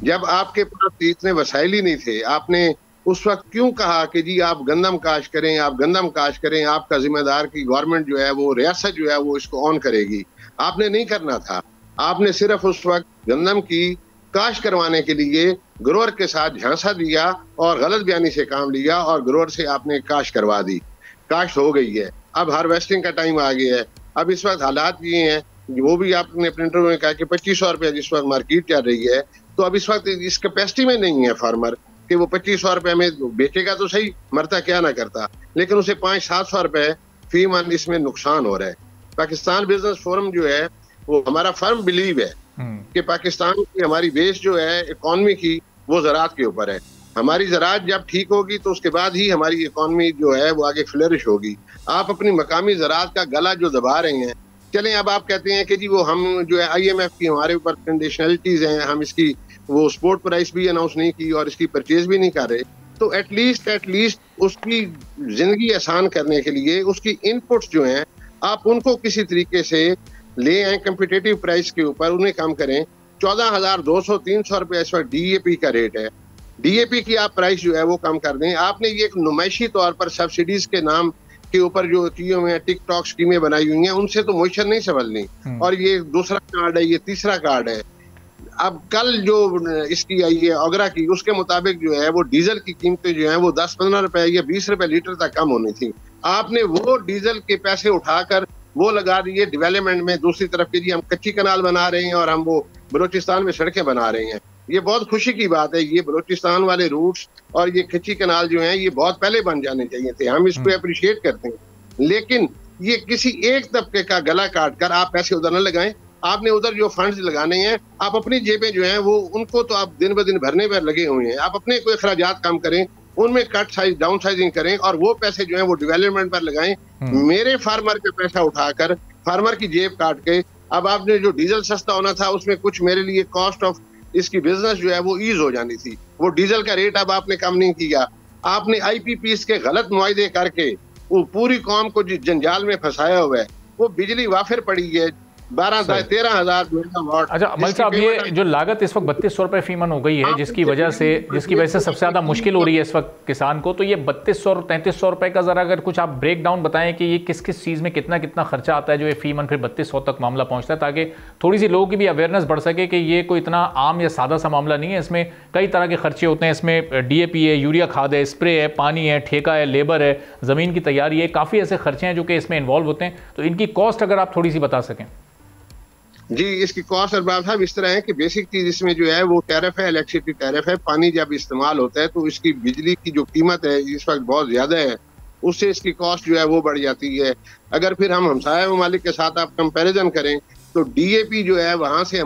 जब आपके पास इतने वसाइल ही नहीं थे, आपने उस वक्त क्यों कहा कि जी आप गंदम काश्त करें, आप गंदम काश्त करें, आपका जिम्मेदार की गवर्नमेंट जो है वो रियासत जो है वो इसको ऑन करेगी। आपने नहीं करना था, आपने सिर्फ उस वक्त गंदम की काश्त करवाने के लिए ग्रोअर के साथ झांसा दिया और गलत बयानी से काम लिया और ग्रोअर से आपने काश्त करवा दी। काश्त हो गई है, अब हार्वेस्टिंग का टाइम आ गया है। अब इस वक्त हालात ये हैं, वो भी आपने अपने इंटरव्यू में कहा कि 2500 रुपया जिस वक्त मार्केट चल रही है, तो अब इस वक्त इस कैपेसिटी में नहीं है फार्मर कि वो 2500 रुपये में बेचेगा तो सही, मरता क्या ना करता, लेकिन उसे 500-700 रुपये फी मन इसमें नुकसान हो रहा है। पाकिस्तान बिजनेस फोरम जो है वो हमारा फर्म बिलीव है कि पाकिस्तान की हमारी बेस जो है इकॉनमी की वो ज़राअत के ऊपर है। हमारी ज़राअत जब ठीक होगी तो उसके बाद ही हमारी इकॉनमी जो है वो आगे फ्लरिश होगी। आप अपनी मकामी ज़राअत का गला जो दबा रहे हैं, चलें अब आप कहते हैं कि जी वो हम जो है IMF की हमारे ऊपर कंडीशनलिटीज़ हैं, हम इसकी वो स्पोर्ट प्राइस भी अनाउंस नहीं की और इसकी परचेज भी नहीं कर रहे, तो एटलीस्ट उसकी ज़िंदगी आसान करने के लिए उसकी इनपुट्स जो हैं आप उनको किसी तरीके से ले आए कम्पिटिटिव प्राइस के ऊपर, उन्हें कम करें। 14,200-300 रुपये इस वक्त DAP का रेट है, DAP की आप प्राइस जो है वो कम कर दें। आपने ये एक नुमाइशी तौर पर सब्सिडीज के नाम के ऊपर जो चीजों में टिकटॉक स्कीमें बनाई हुई हैं उनसे तो मोइशन नहीं संभलनी, और ये दूसरा कार्ड है, ये तीसरा कार्ड है। अब कल जो इसकी आई है ओगरा की, उसके मुताबिक जो है वो डीजल की कीमतें जो है वो 10-15 रुपए या 20 रुपए लीटर तक कम होनी थी। आपने वो डीजल के पैसे उठाकर वो लगा दिए डेवलपमेंट में। दूसरी तरफ के लिए हम कच्ची कनाल बना रहे हैं और हम वो बलूचिस्तान में सड़कें बना रहे हैं। ये बहुत खुशी की बात है। ये बलूचिस्तान वाले रूट्स और ये कच्ची कनाल जो हैं ये बहुत पहले बन जाने चाहिए थे, हम इसको अप्रिशिएट करते हैं, लेकिन ये किसी एक तबके का गला काट कर आप पैसे उधर न लगाएं। आपने उधर जो फंड्स लगाने हैं, आप अपनी जेबें जो हैं वो उनको तो आप दिन ब दिन भरने पर लगे हुए हैं। आप अपने कोई अखराजात कम करें, उनमें कट साइज डाउन साइजिंग करें और वो पैसे जो है वो डेवलपमेंट पर लगाएं। मेरे फार्मर का पैसा उठाकर फार्मर की जेब काट के, अब आपने जो डीजल सस्ता होना था उसमें कुछ मेरे लिए कॉस्ट ऑफ इसकी बिजनेस जो है वो ईज हो जानी थी। वो डीजल का रेट अब आपने कम नहीं किया। आपने IPPs के गलत मुआहदे करके वो पूरी कौम को जिस जंजाल में फंसाया हुआ है, वो बिजली वाफिर पड़ी है 12-13,000 मेगावाट। अच्छा अमल साहब, ये जो लागत इस वक्त 3200 रुपये फी मन हो गई है, जिसकी वजह से सबसे ज़्यादा मुश्किल हो रही है इस वक्त किसान को, तो ये 3200 और 3300 रुपये का ज़रा अगर कुछ आप ब्रेक डाउन बताएं कि ये किस किस चीज़ में कितना कितना खर्चा आता है जो ये फी मन फिर 3200 तक मामला पहुँचता है, ताकि थोड़ी सी लोगों की भी अवेयरनेस बढ़ सके कि ये कोई इतना आम या सादा सा मामला नहीं है। इसमें कई तरह के खर्चे होते हैं, इसमें DAP है, यूरिया खाद है, स्प्रे है, पानी है, ठेका है, लेबर है, ज़मीन की तैयारी है, काफ़ी ऐसे खर्चे हैं जो कि इसमें इन्वॉल्व होते हैं। तो इनकी कॉस्ट अगर आप थोड़ी सी बता सकें। जी, इसकी कॉस्ट अरबाब साहब इस तरह है कि बेसिक चीज इसमें जो है वो टैरिफ है, इलेक्ट्रिसिटी टैरिफ है। पानी जब इस्तेमाल होता है तो इसकी बिजली की जो कीमत है इस वक्त बहुत ज्यादा है, उससे इसकी कॉस्ट जो है वो बढ़ जाती है। अगर फिर हम हमसाया ममालिक के साथ आप कंपैरिजन करें तो DAP जो है वहाँ से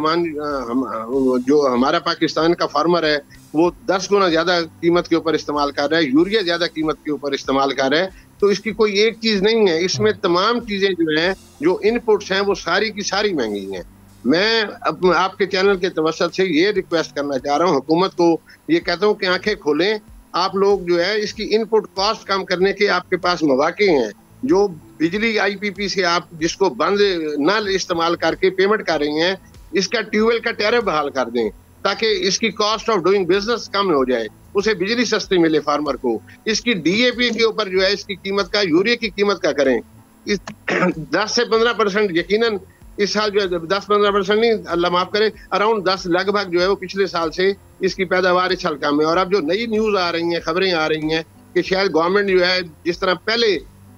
जो हमारा पाकिस्तान का फार्मर है वो 10 गुना ज्यादा कीमत के ऊपर इस्तेमाल कर रहा है, यूरिया ज्यादा कीमत के ऊपर इस्तेमाल कर रहा है। तो इसकी कोई एक चीज नहीं है, इसमें तमाम चीजें जो हैं, जो इनपुट्स हैं वो सारी की सारी महंगी हैं। मैं आपके चैनल के तवस्सुत से ये रिक्वेस्ट करना चाह रहा हूँ हुकूमत को, ये कहता हूँ कि आंखें खोलें। आप लोग जो है इसकी इनपुट कॉस्ट कम करने के आपके पास मौके हैं। जो बिजली IPP से आप जिसको बंद न इस्तेमाल करके पेमेंट कर रही हैं, इसका ट्यूबवेल का टैरिफ बहाल कर दें ताकि इसकी कॉस्ट ऑफ डूइंग बिजनेस कम हो जाए, उसे बिजली सस्ती मिले फार्मर को। इसकी DAP के ऊपर जो है इसकी कीमत का, यूरिया की कीमत का करें 10 से 15% यकीनन इस साल जो है 10-15% नहीं, अल्लाह माफ करे, अराउंड 10 लगभग जो है वो पिछले साल से इसकी पैदावार इस साल कम है। और अब जो नई न्यूज आ रही हैं, खबरें आ रही हैं कि शायद गवर्नमेंट जो है जिस तरह पहले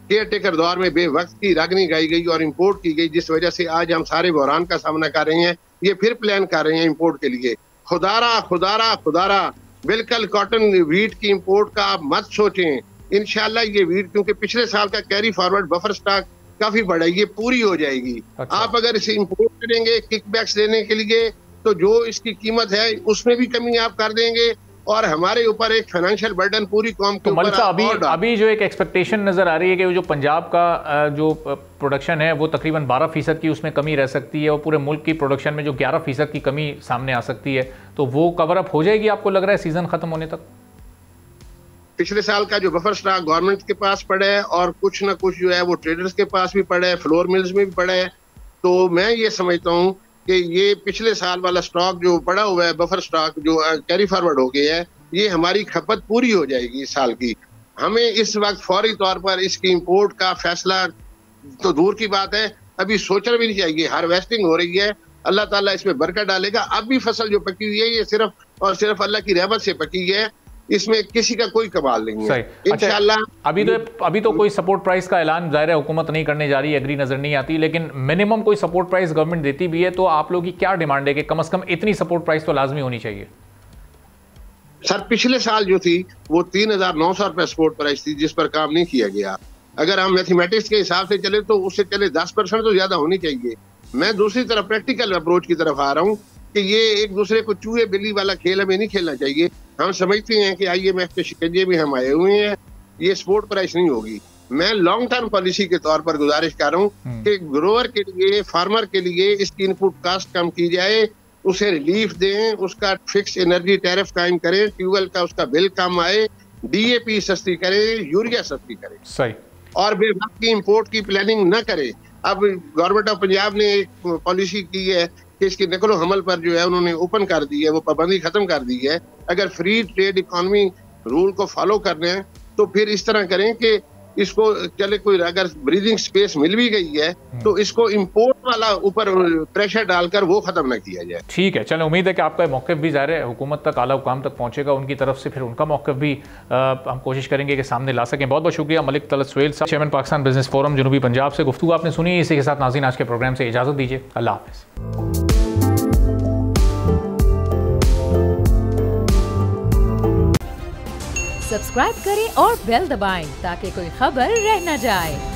केयर टेकर दौर में बेवक्त की रागनी गाई गई और इम्पोर्ट की गई, जिस वजह से आज हम सारे बहरान का सामना कर रहे हैं, ये फिर प्लान कर रहे हैं इम्पोर्ट के लिए। खुदारा बिल्कुल कॉटन वीट की इम्पोर्ट का आप मत सोचें। इंशाल्लाह ये वीट, क्योंकि पिछले साल का कैरी फॉरवर्ड बफर स्टॉक काफी बड़ा है, ये पूरी हो जाएगी। अच्छा। आप अगर इसे इम्पोर्ट करेंगे किकबैक्स देने के लिए, तो जो इसकी कीमत है उसमें भी कमी आप कर देंगे और हमारे ऊपर एक फाइनेंशियल बर्डन पूरी कौम के ऊपर। तो अभी जो एक एक्सपेक्टेशन नजर आ रही है कि जो पंजाब का जो प्रोडक्शन है वो तकरीबन 12% की उसमें कमी रह सकती है और पूरे मुल्क की प्रोडक्शन में जो 11% की कमी सामने आ सकती है, तो वो कवर अप हो जाएगी आपको लग रहा है सीजन खत्म होने तक? पिछले साल का जो बफर स्टॉक गवर्नमेंट के पास पड़ा है और कुछ ना कुछ जो है वो ट्रेडर्स के पास भी पड़ा है, फ्लोर मिल्स में भी पड़ा है। तो मैं ये समझता हूँ कि ये पिछले साल वाला स्टॉक जो पड़ा हुआ है, बफर स्टॉक जो कैरी फॉरवर्ड हो गया है, ये हमारी खपत पूरी हो जाएगी इस साल की। हमें इस वक्त फौरी तौर पर इसकी इंपोर्ट का फैसला तो दूर की बात है, अभी सोचना भी नहीं चाहिए। हार्वेस्टिंग हो रही है, अल्लाह ताला इसमें बरकत डालेगा। अब भी फसल जो पकी हुई है ये सिर्फ और सिर्फ अल्लाह की रहमत से पकी है, इसमें किसी का कोई कमाल नहीं है। इंशाल्लाह अभी तो कोई सपोर्ट प्राइस का ऐलान जाहिर है हुकूमत नहीं करने जा रही, एग्री नजर नहीं आती, लेकिन मिनिमम कोई सपोर्ट प्राइस गवर्नमेंट देती भी है, तो आप लोगों की क्या डिमांड है कि कम से कम इतनी सपोर्ट प्राइस तो लाजमी होनी चाहिए? सर पिछले साल जो थी वो 3,900 रुपए सपोर्ट प्राइस थी जिस पर काम नहीं किया गया। अगर हम मैथमेटिक्स के हिसाब से चले तो उससे चले 10% तो ज्यादा होनी चाहिए। मैं दूसरी तरफ प्रैक्टिकल अप्रोच की तरफ आ रहा हूँ कि ये एक दूसरे को चूहे बिल्ली वाला खेल हमें नहीं खेलना चाहिए। हम समझते हैं कि IMF के शिकंजे में हम आए हुए हैं, ये सपोर्ट प्राइस नहीं होगी। मैं लॉन्ग टर्म पॉलिसी के तौर पर गुजारिश कर रहा हूँ कि ग्रोअर के लिए, फार्मर के लिए इसकी इनपुट कास्ट कम की जाए, उसे रिलीफ दें, उसका फिक्स एनर्जी टैरिफ कायम करें, ट्यूबवेल का उसका बिल कम आए, DAP सस्ती करें, यूरिया सस्ती करें, सही, और बेवक्त की इंपोर्ट की प्लानिंग न करें। अब गवर्नमेंट ऑफ पंजाब ने एक पॉलिसी की है कि इसकी नकलो हमल पर जो है उन्होंने ओपन कर दी है, वो पाबंदी खत्म कर दी है। अगर फ्री ट्रेड इकोनॉमी रूल को फॉलो करने हैं तो फिर इस तरह करें कि इसको चले, कोई अगर ब्रीदिंग स्पेस मिल भी गई है तो इसको इंपोर्ट वाला ऊपर प्रेशर डालकर वो खत्म ना किया जाए। ठीक है, चलें, उम्मीद है कि आपका मौक़िफ़ भी ज़ाहिर है हुकूमत तक, आला हुकाम तक पहुंचेगा, उनकी तरफ से फिर उनका मौक़िफ़ भी हम कोशिश करेंगे कि सामने ला सकें। बहुत बहुत शुक्रिया मलिक तलत सुहेल साहब, चेयरमैन पाकिस्तान बिजनेस फोरम जनूबी पंजाब से गुफ्तगू आपने सुनी। इसी के साथ नाज़रीन आज के प्रोग्राम से इजाज़त दीजिए, अल्लाह हाफ़िज़। सब्सक्राइब करें और बेल दबाएं ताकि कोई खबर रह न जाए।